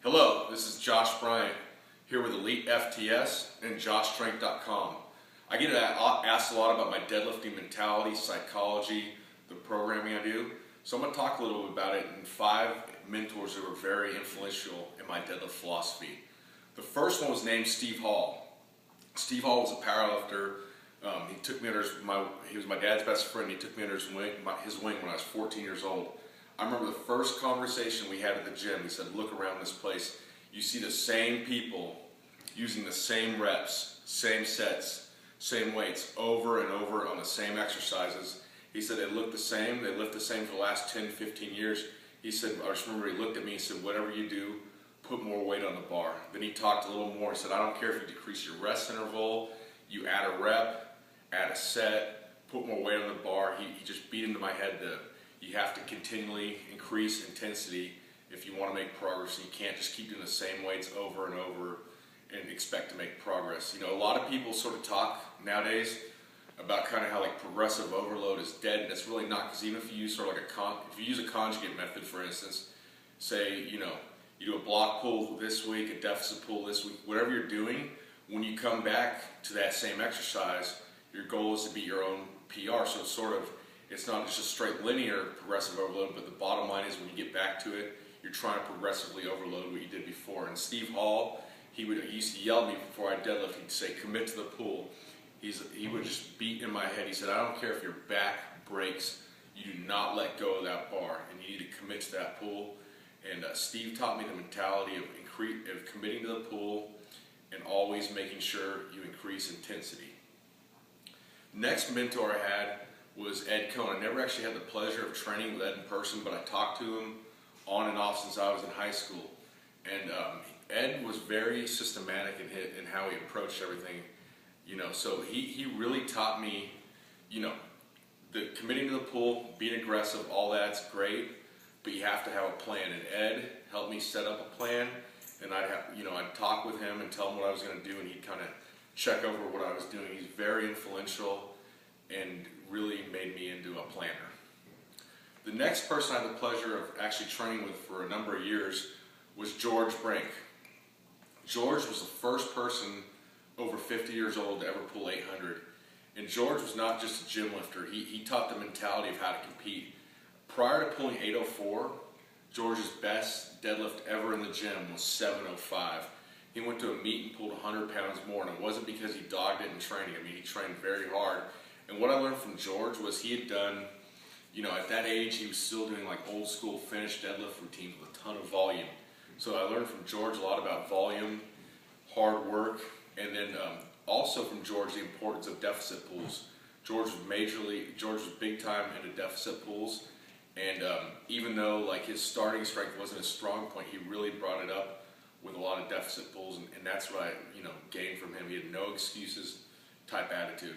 Hello, this is Josh Bryant here with Elite FTS and JoshStrength.com. I get asked a lot about my deadlifting mentality, psychology, the programming I do. So I'm going to talk a little bit about it and 5 mentors who were very influential in my deadlift philosophy. The first one was named Steve Hall. Steve Hall was a powerlifter. He took me under he was my dad's best friend. He took me under his wing when I was 14 years old. I remember the first conversation we had at the gym. He said, look around this place. You see the same people using the same reps, same sets, same weights over and over on the same exercises. He said they look the same. They lift the same for the last 10, 15 years. He said, I just remember he looked at me and said, whatever you do, put more weight on the bar. Then he talked a little more. He said, I don't care if you decrease your rest interval, you add a rep, add a set, put more weight on the bar. He just beat into my head that you have to continually increase intensity if you want to make progress. You can't just keep doing the same weights over and over and expect to make progress. You know, a lot of people sort of talk nowadays about kind of how like progressive overload is dead, and it's really not, because even if you use sort of like if you use a conjugate method, for instance, say, you know, you do a block pull this week, a deficit pull this week, whatever you're doing, when you come back to that same exercise, your goal is to beat your own PR. So it's sort of, it's not just a straight linear progressive overload, but the bottom line is when you get back to it, you're trying to progressively overload what you did before. And Steve Hall, he used to yell at me before I deadlift. He'd say, commit to the pull. He would just beat in my head. He said, I don't care if your back breaks, you do not let go of that bar, and you need to commit to that pull. And Steve taught me the mentality of committing to the pull and always making sure you increase intensity. Next mentor I had was Ed Coan. I never actually had the pleasure of training with Ed in person, but I talked to him on and off since I was in high school. And Ed was very systematic in how he approached everything. You know, so he really taught me, you know, the committing to the pull, being aggressive, all that's great, but you have to have a plan. And Ed helped me set up a plan, and I'd talk with him and tell him what I was going to do, and he'd kind of check over what I was doing. He's very influential and really made me into a planner. The next person I had the pleasure of actually training with for a number of years was George Brink. George was the first person over 50 years old to ever pull 800. And George was not just a gym lifter. He taught the mentality of how to compete. Prior to pulling 804, George's best deadlift ever in the gym was 705. He went to a meet and pulled 100 pounds more, and it wasn't because he dogged it in training. I mean, he trained very hard. And what I learned from George was he had done, you know, at that age, he was still doing like old school finished deadlift routines with a ton of volume. So I learned from George a lot about volume, hard work, and then also from George the importance of deficit pulls. George was big time into deficit pulls, and even though like his starting strength wasn't his strong point, he really brought it up with a lot of deficit pulls, and that's what I gained from him. He had no excuses type attitude.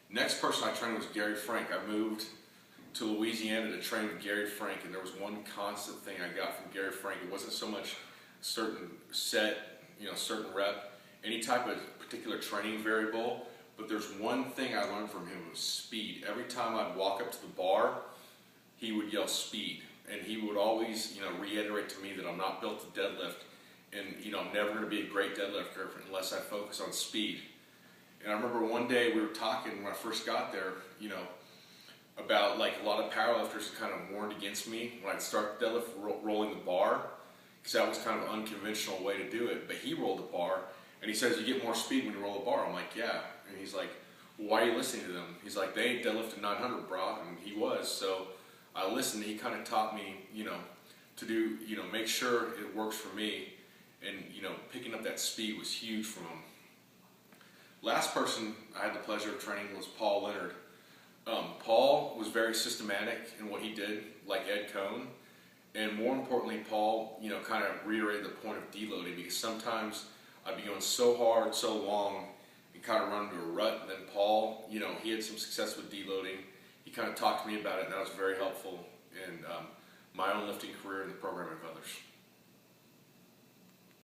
Next person I trained was Gary Frank. I moved to Louisiana to train with Gary Frank, and there was one constant thing I got from Gary Frank. It wasn't so much certain set, certain rep, any type of particular training variable, but there's one thing I learned from him was speed. Every time I'd walk up to the bar, he would yell speed, and he would always reiterate to me that I'm not built to deadlift, and I'm never going to be a great deadlifter unless I focus on speed. And I remember one day we were talking when I first got there, about like a lot of powerlifters kind of warned against me when I'd start deadlift rolling the bar, because that was kind of an unconventional way to do it. But he rolled the bar, and he says, you get more speed when you roll the bar. I'm like, yeah. And he's like, well, why are you listening to them? He's like, they ain't deadlifting 900, brah. And he was. So I listened. He kind of taught me, to do, make sure it works for me. And, picking up that speed was huge from him. Last person I had the pleasure of training was Paul Leonard. Paul was very systematic in what he did, like Ed Coan. And more importantly, Paul, kind of reiterated the point of deloading, because sometimes I'd be going so hard, so long, and kind of run into a rut. And then Paul, he had some success with deloading. He kind of talked to me about it, and that was very helpful in my own lifting career and the program of others.